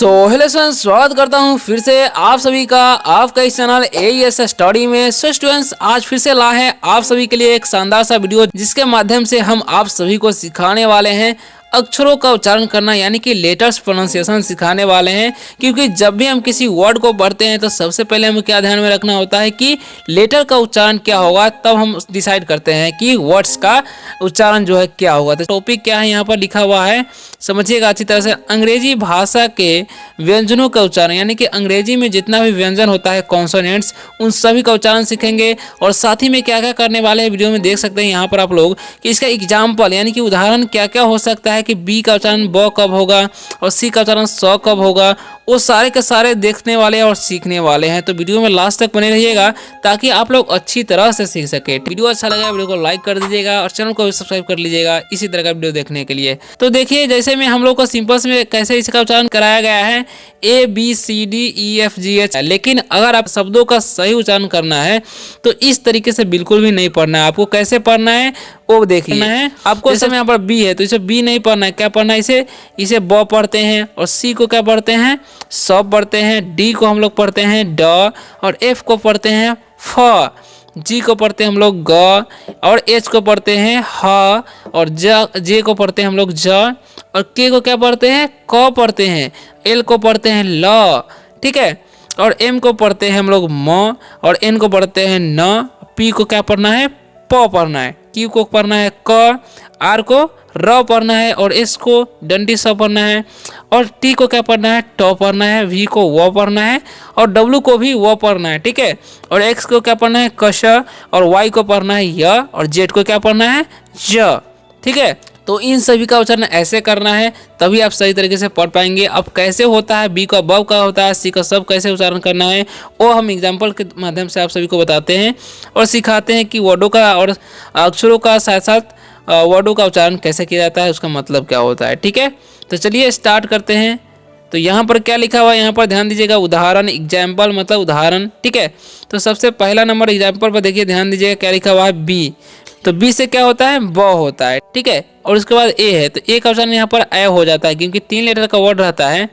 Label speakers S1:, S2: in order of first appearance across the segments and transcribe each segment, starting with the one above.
S1: Hello students, स्वागत करता हूं फिर से आप सभी का आपका इस चैनल AES स्टडी में। स्टूडेंट्स, आज फिर से ला है आप सभी के लिए एक शानदार सा वीडियो, जिसके माध्यम से हम आप सभी को सिखाने वाले हैं अक्षरों का उच्चारण करना, यानी कि लेटर्स प्रोनाउंसिएशन सिखाने वाले हैं। क्योंकि जब भी हम किसी वर्ड को पढ़ते हैं तो सबसे पहले हमें क्या ध्यान में रखना होता है कि लेटर का उच्चारण क्या होगा, तब हम डिसाइड करते हैं कि वर्ड्स का उच्चारण जो है क्या होगा। तो टॉपिक क्या है यहाँ पर लिखा हुआ है, समझिएगा अच्छी तरह से। अंग्रेजी भाषा के व्यंजनों का उच्चारण, यानी कि अंग्रेजी में जितना भी व्यंजन होता है कॉन्सोनेंट्स, उन सभी का उच्चारण सीखेंगे। और साथ ही में क्या क्या करने वाले हैं वीडियो में देख सकते हैं यहाँ पर आप लोग कि इसका एग्जाम्पल यानी कि उदाहरण क्या क्या हो सकता है, कि बी का उच्चारण ब कब होगा और सी का उच्चारण स कब होगा, वो सारे के सारे देखने वाले और सीखने वाले हैं। तो वीडियो में लास्ट तक बने रहिएगा ताकि आप लोग अच्छी तरह से सीख सके। वीडियो अच्छा लगा वीडियो को लाइक कर दीजिएगा और चैनल को भी सब्सक्राइब कर लीजिएगा इसी तरह का वीडियो देखने के लिए। तो देखिए, जैसे में हम लोग को सिंपल में कैसे इसका उच्चारण कराया गया है ABCDEFGH, लेकिन अगर आप शब्दों का सही उच्चारण करना है तो इस तरीके से बिल्कुल भी नहीं पढ़ना है। आपको कैसे पढ़ना है वो देखना है आपको। जैसे यहाँ पर बी है तो इसे बी नहीं पढ़ना है, क्या पढ़ना है, इसे ब पढ़ते हैं। और सी को क्या पढ़ते हैं, स पढ़ते हैं। डी को हम लोग पढ़ते हैं ड, और एफ को पढ़ते हैं फ। जी को पढ़ते हैं हम लोग ग, और एच को पढ़ते हैं ह, और जे को पढ़ते हैं हम लोग ज, और के को क्या पढ़ते हैं, क पढ़ते हैं। एल को पढ़ते हैं ल, ठीक है। और एम को पढ़ते हैं हम लोग म, और एन को पढ़ते हैं न। पी को क्या पढ़ना है, प पढ़ना है। क्यू को पढ़ना है क, आर को र पढ़ना है, और एस को डंडी स पढ़ना है, और टी को क्या पढ़ना है, ट पढ़ना है। वी को व पढ़ना है, और डब्ल्यू को भी व पढ़ना है, ठीक है। और एक्स को क्या पढ़ना है, कश, और वाई को पढ़ना है य, और जेड को क्या पढ़ना है, ज, ठीक है। तो इन सभी का उच्चारण ऐसे करना है, तभी आप सही तरीके से पढ़ पाएंगे। अब कैसे होता है, बी का बब का होता है, सी का सब कैसे उच्चारण करना है, वो हम एग्जाम्पल के माध्यम से आप सभी को बताते हैं और सिखाते हैं कि वर्डों का और अक्षरों का साथ साथ वर्डों का उच्चारण कैसे किया जाता है, उसका मतलब क्या होता है, ठीक है। तो चलिए स्टार्ट करते हैं। तो यहाँ पर क्या लिखा हुआ है, यहाँ पर ध्यान दीजिएगा, उदाहरण, एग्जाम्पल मतलब उदाहरण, ठीक है। तो सबसे पहला नंबर एग्जाम्पल पर देखिए, ध्यान दीजिएगा क्या लिखा हुआ है, बी। तो बी से क्या होता है, ब होता है, ठीक है। और उसके बाद ए है, तो ए का उच्चारण यहाँ पर ए हो जाता है, क्योंकि 3 लेटर का वर्ड रहता है।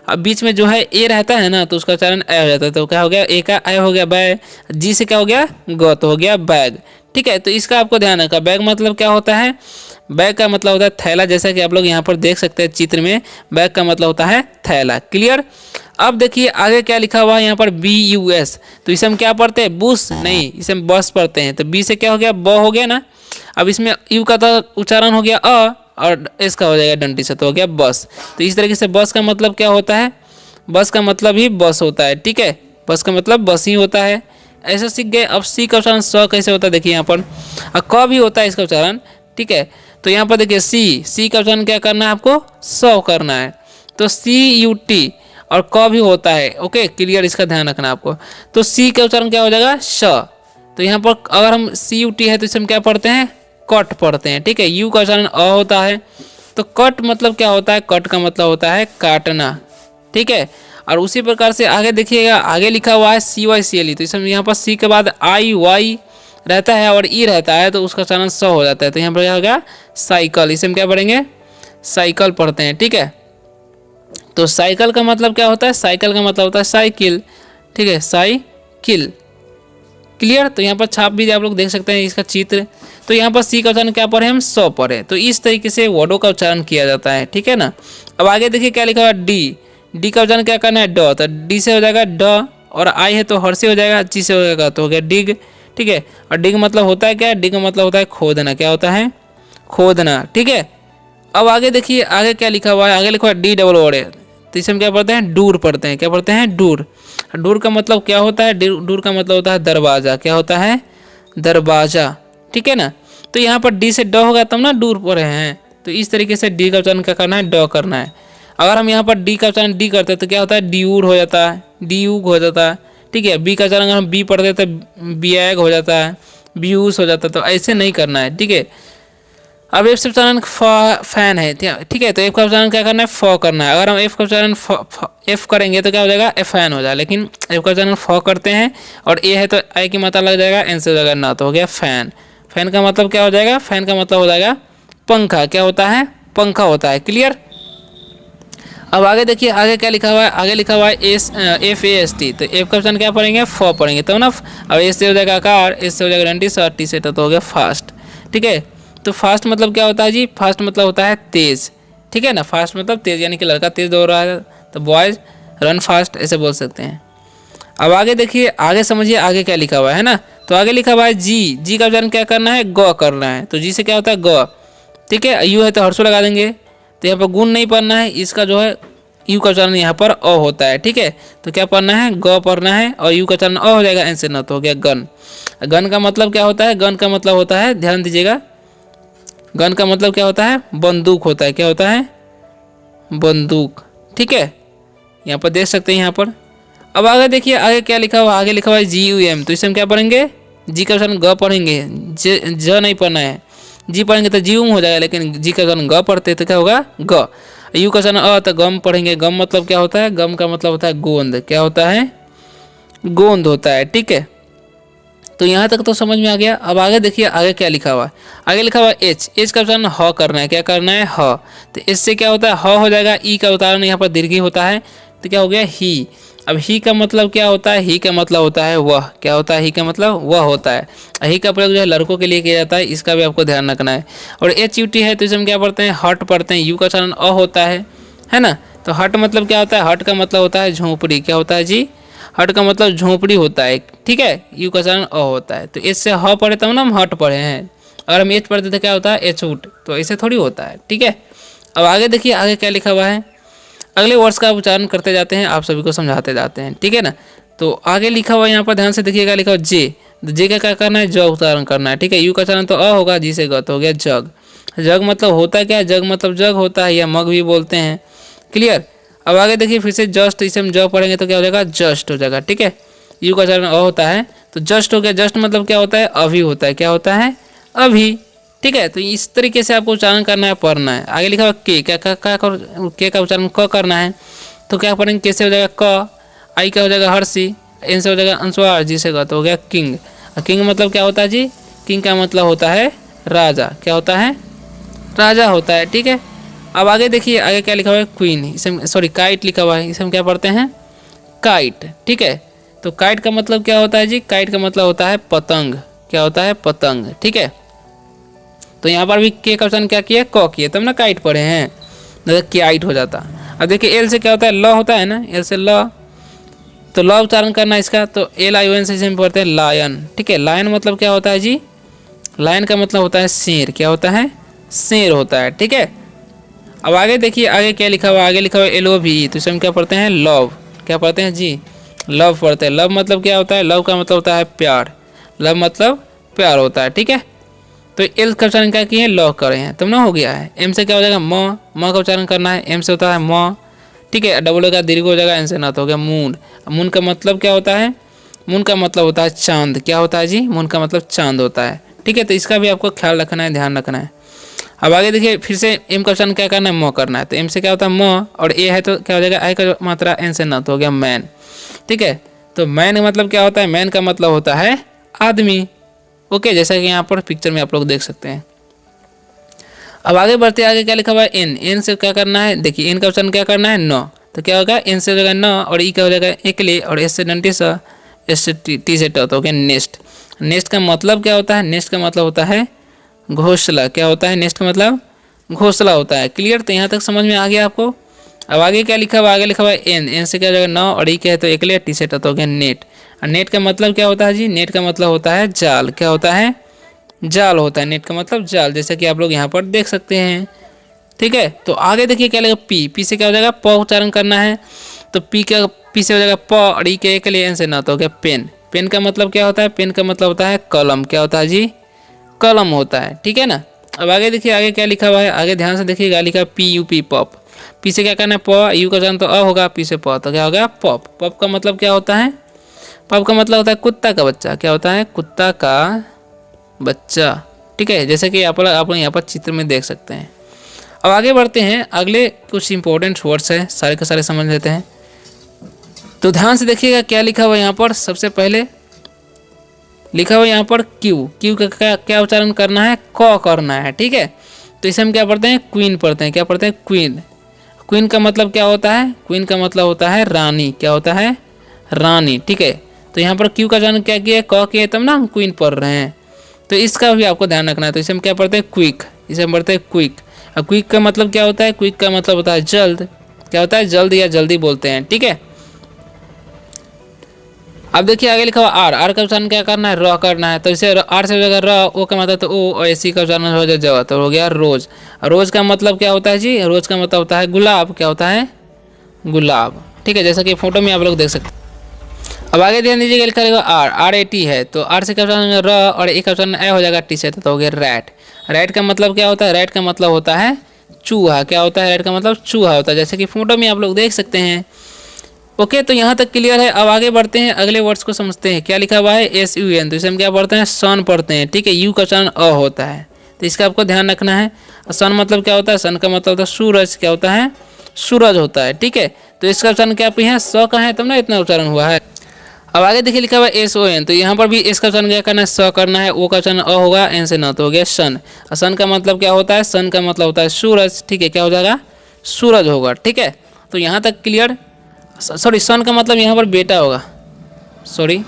S1: अब बीच में जो है ए रहता है ना, तो उसका उच्चारण ए हो जाता है। तो क्या हो गया, ए का ए हो गया बैग, जी से क्या हो गया, ग, तो हो गया बैग, ठीक है। तो इसका आपको ध्यान रखा, बैग मतलब क्या होता है, बैग का मतलब होता है थैला, जैसा कि आप लोग यहाँ पर देख सकते हैं चित्र में, बैग का मतलब होता है थैला, क्लियर। अब देखिए आगे क्या लिखा हुआ है यहाँ पर, BUS। तो इसे हम क्या पढ़ते हैं, बुश नहीं, इसे हम बस पढ़ते हैं। तो बी से क्या हो गया, ब हो गया ना। अब इसमें यू का तो उच्चारण हो गया अ, और एस का हो जाएगा डंडी से, तो हो गया बस। तो इस तरीके से बस का मतलब क्या होता है, बस का मतलब ही बस होता है, ठीक है। बस का मतलब बस ही होता है, ऐसे सीख गए। अब सी का उच्चारण स कैसे होता है, देखिए यहाँ पर क भी होता है इसका उच्चारण, ठीक है। तो यहाँ पर देखिए सी का उच्चारण क्या करना है आपको, स करना है। तो CUT, और क भी होता है, ओके, क्लियर, इसका ध्यान रखना आपको। तो सी का उच्चारण क्या हो जाएगा, श। तो यहाँ पर अगर हम CUT है तो इसे हम क्या पढ़ते हैं, कट पढ़ते हैं, ठीक है। यू का उच्चारण अ होता है। तो कट मतलब क्या होता है, कट का मतलब होता है काटना, ठीक है। और उसी प्रकार से आगे देखिएगा, आगे लिखा हुआ है CYCLE। तो इसमें यहाँ पर सी के बाद IY रहता है और ई रहता है, तो उसका उच्चारण स हो जाता है। तो यहाँ पर क्या हो गया, साइकिल, इसे हम क्या पढ़ेंगे, साइकिल पढ़ते हैं, ठीक है। तो साइकिल का मतलब क्या होता है, साइकिल का मतलब होता है साइकिल, ठीक है, साइकिल, क्लियर। तो यहाँ पर छाप भी आप लोग देख सकते हैं इसका चित्र। तो यहाँ पर सी का उच्चारण क्या पढ़े, हम स पढ़े। तो इस तरीके से वर्डों का उच्चारण किया जाता है, ठीक है ना। अब आगे देखिए क्या लिखा हुआ है, डी का उच्चारण क्या करना है, ड। तो डी से हो जाएगा ड, और आई है तो हर से हो जाएगा, जी से हो जाएगा तो हो गया डिग, ठीक है। और डिग मतलब होता है क्या, डिग मतलब होता है खोदना, क्या होता है, खोदना, ठीक है। अब आगे देखिए आगे क्या लिखा हुआ है, आगे लिखा हुआ है DOO। तो इसे हम क्या पढ़ते हैं, डूर पढ़ते हैं, क्या पढ़ते हैं, डूर। डूर का मतलब क्या होता है, डूर का मतलब होता है दरवाजा, क्या होता है, दरवाजा, ठीक है ना। तो यहाँ पर डी से ड होगा तब ना डूर पढ़े हैं। तो इस तरीके से डी का उच्चारण क्या करना है, ड करना है। अगर हम यहाँ पर डी का उच्चारण डी करते हैं तो क्या होता है, ड्यूर हो जाता है, ड्यूग हो जाता है, ठीक है। बी का उच्चारण अगर हम बी पढ़ते हैं तो बियाग हो जाता है, ब्यूस हो जाता है। तो ऐसे नहीं करना है, ठीक है। अब एफ से उच्चारण फैन है, ठीक है। तो एफ का उच्चारण क्या करना है, फ करना है। अगर हम एफ का उच्चारण एफ करेंगे तो क्या हो जाएगा, फैन हो जाएगा। लेकिन एफ का उच्चारण फ करते हैं और ए है तो आई की मात्रा लग जाएगा, एन से हो जाएगा ना, तो हो गया फैन। फैन का मतलब क्या हो जाएगा, फैन का मतलब हो जाएगा पंखा, क्या होता है, पंखा होता है, क्लियर। अब आगे देखिए, आगे क्या लिखा हुआ है, आगे लिखा हुआ है FAST। तो एफ का ऑप्शन क्या पढ़ेंगे, फ पढ़ेंगे तब ना। अब एस से हो जाएगा आकार, एस से हो जाएगा डंडी, और टी से तो हो गया फास्ट। ठीक है, तो फास्ट मतलब क्या होता है जी, फास्ट मतलब होता है तेज। ठीक है ना, फास्ट मतलब तेज, यानी कि लड़का तेज दौड़ रहा है तो बॉयज रन फास्ट ऐसे बोल सकते हैं। अब आगे देखिए, आगे समझिए आगे क्या लिखा हुआ है ना। तो आगे लिखा हुआ है जी, जी का उच्चारण क्या करना है, ग करना है। तो जी से क्या होता है, ग। ठीक है, यू है तो हर्षो लगा देंगे। तो यहाँ पर गुण नहीं पढ़ना है, इसका जो है यू का उच्चारण यहाँ पर अ होता है। ठीक है, तो क्या पढ़ना है, ग पढ़ना है, और यू का उच्चारण अ हो जाएगा, एन से न तो हो गया गन। गन का मतलब क्या होता है, गन का मतलब होता है, ध्यान दीजिएगा, गन का मतलब क्या होता है, बंदूक होता है। क्या होता है, बंदूक। ठीक है, यहाँ पर देख सकते हैं यहाँ पर। अब आगे देखिए, आगे क्या लिखा हुआ, आगे लिखा हुआ है GUM। तो इसे हम क्या पढ़ेंगे, जी का उच्चारण ग पढ़ेंगे, ज नहीं पढ़ना है। जी पढ़ेंगे तो जीउम हो जाएगा, लेकिन जी का उच्चारण ग पढ़ते तो क्या होगा, ग। यू का उच्चारण अ तो गम पढ़ेंगे। गम मतलब क्या होता है, गम का मतलब होता है गोंद। क्या होता है, गोंद होता है। ठीक है, तो यहाँ तक तो समझ में आ गया। अब आगे देखिए, आगे क्या लिखा हुआ है, आगे लिखा हुआ है एच। एच का उच्चारण ह करना है। क्या करना है, ह। तो इससे क्या होता है, ह हो जाएगा। ई का उच्चारण यहाँ पर दीर्घी होता है, तो क्या हो गया, ही। अब ही का मतलब क्या होता है, ही का मतलब होता है वह। क्या होता है, ही का मतलब वह होता है। ही का प्रयोग जो है लड़कों के लिए किया जाता है, इसका भी आपको ध्यान रखना है। और HUT है तो इसे हम क्या पढ़ते हैं, हट पढ़ते हैं। यू का उच्चारण अ होता है ना। तो हट मतलब क्या होता है, हट का मतलब होता है झोंपड़ी। क्या होता है जी, हट का मतलब झोंपड़ी होता है। ठीक है, यू का उच्चारण अ होता है। तो इससे ह पढ़े तब ना हम हट पढ़े हैं। अगर हम एच पढ़ते तो क्या होता है, एच उट। तो ऐसे थोड़ी होता है। ठीक है, अब आगे देखिए, आगे क्या लिखा हुआ है, अगले वर्ड्स का उच्चारण करते जाते हैं, आप सभी को समझाते जाते हैं। ठीक है ना, तो आगे लिखा हुआ है यहाँ पर ध्यान से देखिएगा, लिखा हुआ जे। जे का क्या करना है, ज उच्चारण करना है। ठीक है, यू का उच्चारण तो अ होगा, जी से ग तो हो गया जग। जग मतलब होता क्या है, जग मतलब जग होता है, या मग भी बोलते हैं। क्लियर। अब आगे देखिए फिर से जस्ट, इसे हम ज पढ़ेंगे तो क्या हो जाएगा, जस्ट हो जाएगा। ठीक है, यू का उच्चारण अ होता है तो जस्ट हो गया। जस्ट मतलब क्या होता है, अभी होता है। क्या होता है, अभी। ठीक है, तो इस तरीके से आपको उच्चारण करना है, पढ़ना है। आगे लिखा हुआ के, क्या के का उच्चारण क करना है। तो क्या पढ़ेंगे, कैसे हो जाएगा क। आई का हो जाएगा हर्षी, एन से हो जाएगा अंशवार, जी से ग तो हो गया किंग। किंग मतलब क्या होता है जी, किंग का मतलब होता है राजा। क्या होता है, राजा होता है। ठीक है, अब आगे देखिए, आगे क्या लिखा हुआ है, क्वीन। इसे सॉरी काइट लिखा हुआ है, इसे हम क्या पढ़ते हैं, काइट। ठीक है, तो काइट का मतलब क्या होता है जी, काइट का मतलब होता है पतंग। क्या होता है, पतंग। ठीक है, तो यहाँ पर भी के का उच्चारण क्या किया, क किए, तब ना काइट पढ़े हैं, नहीं तो काइट हो जाता। अब देखिए एल से क्या होता है, ल होता है ना, एल से ल। तो ल उच्चारण करना है इसका, तो LION से हम पढ़ते हैं लायन। ठीक है, लायन मतलब क्या होता है जी, लायन का मतलब होता है शेर। क्या होता है, शेर होता है। ठीक है, अब आगे देखिए, आगे क्या लिखा हुआ है, आगे लिखा हुआ है LOVE। तो इसे हम क्या पढ़ते हैं, लव। क्या पढ़ते हैं जी, लव पढ़ते हैं। लव मतलब क्या होता है, लव का मतलब होता है प्यार। लव मतलब प्यार होता है। ठीक है, तो एल का उच्चारण क्या किए, लॉ करे हैं, तब ना हो गया है। एम से क्या हो जाएगा, म का उच्चारण करना है, एम से होता है म। ठीक है, डबल का दीर्घ हो जाएगा, एन से ना तो हो गया मून। मून का मतलब क्या होता है, मून का मतलब होता है चांद। क्या होता है जी, मून का मतलब चांद होता है। ठीक है, तो इसका भी आपको ख्याल रखना है, ध्यान रखना है। अब आगे देखिए फिर से एम का उच्चारण क्या करना है, म करना है। तो एम से क्या होता है म, और ए है तो क्या हो जाएगा, आई का मात्रा, एन से ना तो हो गया मैन। ठीक है, तो मैन का मतलब क्या होता है, मैन का मतलब होता है आदमी। ओके, जैसा कि यहाँ पर पिक्चर में आप लोग देख सकते हैं। अब आगे बढ़ते आगे क्या लिखा हुआ है, एन। एन से क्या करना है, देखिए एन का उच्चारण क्या करना है, न। तो क्या होगा, एन से हो जाएगा न, और ई का हो जाएगा एकले, और एस से डंटी सा, एस से टी से ट तो हो गया नेस्ट। नेस्ट का मतलब क्या होता है, नेस्ट का मतलब होता है घोंसला। क्या होता है, नेस्ट का मतलब घोंसला होता है। क्लियर, तो यहाँ तक समझ में आ गया आपको। अब आगे क्या लिखा हुआ, आगे लिखा हुआ है एन। एन से क्या हो जाएगा, न, और ई क्या है तो एकले, टी से ट तो हो गया नेट। और नेट का मतलब क्या होता है जी, नेट का मतलब होता है जाल। क्या होता है, जाल होता है। नेट का मतलब जाल, जैसा कि आप लोग यहाँ पर देख सकते हैं। ठीक है, तो आगे देखिए क्या लगेगा, पी। पी से क्या हो जाएगा, प उच्चारण करना है। तो पी से हो जाएगा प, और ई के एक लिए, एन से ना तो हो गया पेन। पेन का मतलब क्या होता है, पेन का मतलब होता है कलम। क्या होता है जी, कलम होता है। ठीक है ना, अब आगे देखिए, आगे क्या लिखा हुआ है, आगे ध्यान से देखिएगा, लिखा PUP पॉप। पी से क्या करना है, प, यू का उच्चारण तो अ होगा, पी से प तो क्या होगा, पॉप। पॉप का मतलब क्या होता है, पॉप का मतलब होता है कुत्ता का बच्चा। क्या होता है, कुत्ता का बच्चा। ठीक है, जैसे कि आप लोग यहाँ पर चित्र में देख सकते हैं। अब आगे बढ़ते हैं, अगले कुछ इंपॉर्टेंट वर्ड्स है, सारे के सारे समझ लेते हैं। तो ध्यान से देखिएगा क्या लिखा हुआ है यहाँ पर। सबसे पहले लिखा हुआ है यहाँ पर क्यू। क्यू का क्या उच्चारण करना है, क करना है। ठीक है, तो इसे हम क्या पढ़ते हैं, क्वीन पढ़ते हैं। क्या पढ़ते हैं, क्वीन। क्वीन का मतलब क्या होता है? क्वीन का मतलब होता है रानी। क्या होता है? रानी। ठीक है, तो यहाँ पर क्यू का चयन क्या किया? क किया, तब ना हम क्वीन पढ़ रहे हैं, तो इसका भी आपको ध्यान रखना है। तो इसे हम क्या पढ़ते हैं? क्विक। इसे हम पढ़ते हैं क्विक। अब क्विक का मतलब क्या होता है? क्विक का मतलब होता है जल्द। क्या होता है? जल्द या जल्दी बोलते हैं। ठीक है, अब देखिए आगे लिखा हुआ आर। आर का उच्चारण क्या करना है? र करना है। तो इसे आर से जगह र, ओ का मतलब तो ओ, और एसी का उच्चारण हो जाए तो हो गया रोज। रोज का मतलब क्या होता है जी? रोज का मतलब होता है गुलाब। क्या होता है? गुलाब। ठीक है, जैसा कि फोटो में आप लोग देख सकते हैं। अब आगे ध्यान दीजिएगा, लिखा रहेगा आर। आर ए टी है, तो आर से क्या उच्चारण? र, और ए का उच्चारण ए हो जाएगा टी से, तो हो गया रैट। रैट का मतलब क्या होता है? रैट का मतलब होता है चूहा। क्या होता है? रैट का मतलब चूहा होता है, जैसे कि फोटो में आप लोग देख सकते हैं। ओके, तो यहाँ तक क्लियर है। अब आगे बढ़ते हैं, अगले वर्ड्स को समझते हैं। क्या लिखा हुआ है? S U N. तो इसे हम क्या पढ़ते हैं? सन पढ़ते हैं। ठीक है, यू का उच्चारण अ होता है, तो इसका आपको ध्यान रखना है। सन मतलब क्या होता है? सन का मतलब होता है सूरज। क्या होता है? सूरज होता है। ठीक है, तो इसका उच्चारण क्या आप यहाँ स का है तब ना इतना उच्चारण हुआ है। अब आगे देखिए लिखा हुआ है एस ओ एन। तो यहाँ पर भी एस का उच्चारण क्या करना है? स करना है। ओ का उच्चारण अ होगा, एन से न, तो हो गया सन। और सन का मतलब क्या होता है? सन का मतलब होता है सूरज। ठीक है, क्या हो जाएगा? सूरज होगा। ठीक है, तो यहाँ तक क्लियर। सॉरी, सन का मतलब यहाँ पर बेटा होगा। सॉरी,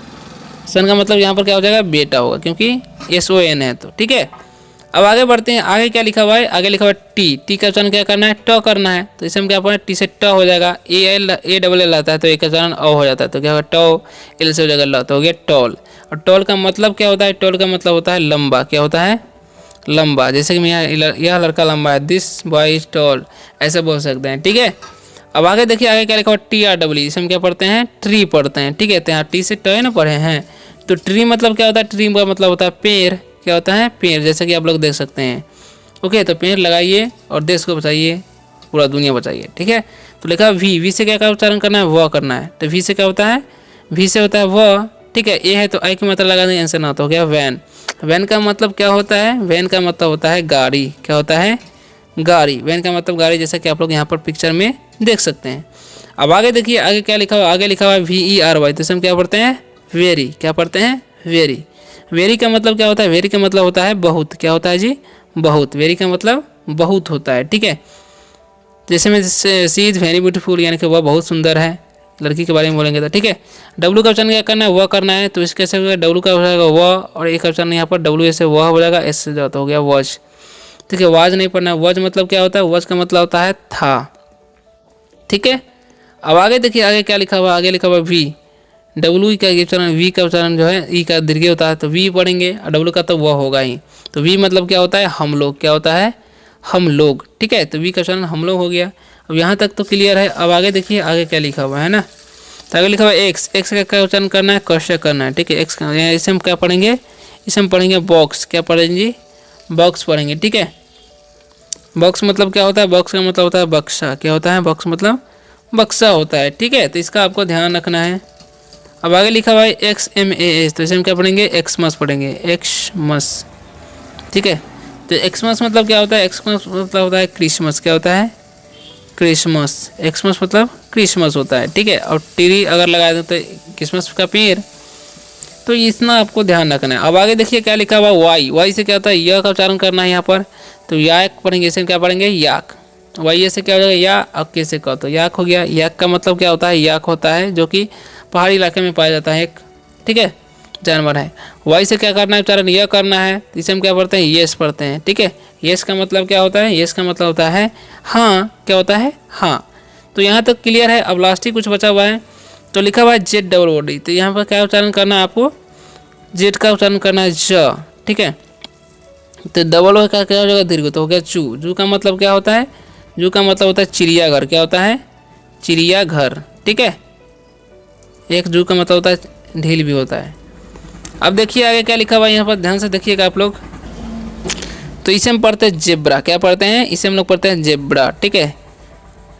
S1: सन का मतलब यहाँ पर क्या हो जाएगा? बेटा होगा, क्योंकि एस ओ एन है। तो ठीक है, अब आगे बढ़ते हैं। आगे क्या लिखा हुआ है? आगे लिखा हुआ है टी। टी का उच्चारण क्या करना है? ट करना है। तो इसे हम क्या पढ़ें? टी से ट हो जाएगा। ए डबल एल आता है, तो ए का उच्चारण अ हो जाता है, तो क्या होगा? टो। एल से हो जाएगा ल, तो हो गया टॉल। और टॉल का मतलब क्या होता है? टॉल का मतलब होता है लंबा। क्या होता है? लंबा। जैसे कि यह लड़का लंबा है, दिस बॉय इज टॉल, ऐसे बोल सकते हैं। ठीक है, अब आगे देखिए, आगे क्या लिखा हुआ? T R W. इसे हम क्या पढ़ते हैं? ट्री पढ़ते हैं। ठीक है, तो यहाँ टी से ट ना पढ़े हैं, तो ट्री मतलब क्या होता है? ट्री का मतलब होता है पेड़। क्या होता है? पेड़, जैसे कि आप लोग देख सकते हैं। ओके, तो पेड़ लगाइए और देश को बचाइए, पूरा दुनिया बचाइए। ठीक है, तो लिखा वी। वी से क्या उच्चारण करना है? व करना है। तो वी से क्या होता है? वी से होता है व। ठीक है, ए है तो आई की मात्रा लगा देंगे, आंसर ना, तो हो गया वैन। वैन का मतलब क्या होता है? वैन का मतलब होता है गाड़ी। क्या होता है? गाड़ी। वैन का मतलब गाड़ी, जैसा कि आप लोग यहाँ पर पिक्चर में देख सकते हैं। अब आगे देखिए, आगे क्या लिखा हुआ? आगे लिखा हुआ है वी ई आर वाई। तो इसे हम क्या पढ़ते हैं? वेरी। क्या पढ़ते हैं? वेरी। वेरी का मतलब क्या होता है? वेरी का मतलब होता है बहुत। क्या होता है जी? बहुत। वेरी का मतलब बहुत होता है। ठीक है, जैसे में सी इज़ वेरी ब्यूटीफुल, यानी कि वह बहुत सुंदर है, लड़की के बारे में बोलेंगे तो। ठीक है, डब्लू का उच्चारण क्या करना है? वह करना है, तो इस कैसे होगा? डब्लू का हो जाएगा वह, और एक उच्चारण यहाँ पर डब्लू से वह हो जाएगा, एस से जाता हो गया वॉच। ठीक है, वाज नहीं पढ़ना है। वॉज मतलब क्या होता है? वॉज का मतलब होता है था। ठीक है, अब आगे देखिए, आगे क्या लिखा हुआ? आगे लिखा हुआ वी। डब्लू का उच्चारण, वी का उच्चारण जो है ई का दीर्घ होता है, तो वी पढ़ेंगे, और डब्लू का तो वह होगा ही। तो वी मतलब क्या होता है? हम लोग। क्या होता है? हम लोग। ठीक है, तो वी का उच्चारण हम लोग हो गया। अब यहाँ तक तो क्लियर है। अब आगे देखिए, आगे क्या लिखा हुआ है ना, तो आगे लिखा हुआ है एक्स। एक्स का क्या उच्चारण करना है? कष्ट करना है। ठीक है, एक्स का, इसे हम क्या पढ़ेंगे? इसे हम पढ़ेंगे बॉक्स। क्या पढ़ेंगे? बॉक्स पढ़ेंगे। ठीक है, बॉक्स मतलब क्या होता है? बॉक्स का मतलब होता है बक्सा। क्या होता है? बॉक्स मतलब बक्सा होता है। ठीक है, तो इसका आपको ध्यान रखना है। अब आगे लिखा हुआ है एक्स एम ए एस। तो इसे हम क्या पढ़ेंगे? एक्समस पढ़ेंगे। एक्समस। ठीक है, तो एक्समस मतलब क्या होता है? एक्समस मतलब होता है क्रिसमस। क्या होता है? क्रिसमस। एक्समस मतलब क्रिसमस होता है। ठीक है, और ट्री अगर लगा दें तो क्रिसमस का पेड़, तो इतना आपको ध्यान रखना है। अब आगे देखिए क्या लिखा हुआ? वाई। वाई से क्या होता है? यह का उच्चारण करना है यहाँ पर, तो याक पढ़ेंगे। इसे क्या पढ़ेंगे? याक। वाई से क्या हो जाएगा? या। अब कैसे कहो तो याक हो गया। याक का मतलब क्या होता है? याक होता है जो कि पहाड़ी इलाके में पाया जाता है एक, ठीक है, जानवर है। वाई से क्या करना है? उच्चारण यह करना है, इसे हम क्या पढ़ते हैं? येस पढ़ते हैं। ठीक है, येस का मतलब क्या होता है? येस का मतलब होता है हाँ। क्या होता है? हाँ। तो यहाँ तक क्लियर है। अब लास्ट ही कुछ बचा हुआ है, तो लिखा हुआ है जेड डबल ओ डी। तो यहाँ पर क्या उच्चारण करना है आपको? जेड का उच्चारण करना है ज। ठीक है, तो डबल ओ का क्या हो जाएगा? दीर्घ, तो हो गया जू। जू का मतलब क्या होता है? जू का मतलब होता है चिड़ियाघर। क्या होता है? चिड़ियाघर। ठीक है, एक जू का मतलब होता है ढील भी होता है। अब देखिए आगे क्या लिखा हुआ है, यहाँ पर ध्यान से देखिएगा आप लोग। तो इसे हम पढ़ते हैं जेब्रा। क्या पढ़ते हैं? इसे हम लोग पढ़ते हैं जेब्रा। ठीक है,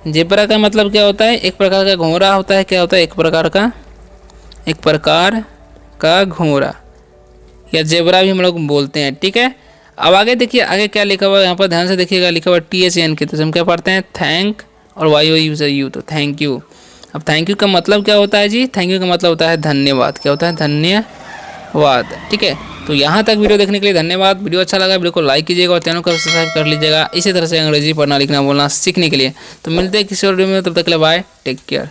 S1: जेब्रा का मतलब क्या होता है? एक प्रकार का घोड़ा होता है। क्या होता है? एक प्रकार का घोड़ा, या जेब्रा भी हम लोग बोलते हैं। ठीक है, अब आगे देखिए, आगे क्या लिखा हुआ है यहाँ पर ध्यान से देखिएगा। लिखा हुआ टी एच एन के, तो हम क्या पढ़ते हैं? थैंक, और वाई ओ यू से यू, तो थैंक यू। अब थैंक यू का मतलब क्या होता है जी? थैंक यू का मतलब होता है धन्यवाद। क्या होता है? धन्यवाद। ठीक है, तो यहाँ तक वीडियो देखने के लिए धन्यवाद। वीडियो अच्छा लगा वीडियो को लाइक कीजिएगा और चैनल को सब्सक्राइब कर लीजिएगा इसी तरह से अंग्रेजी पढ़ना लिखना बोलना सीखने के लिए। तो मिलते हैं किसी और वीडियो में, तब तक के लिए बाय, टेक केयर।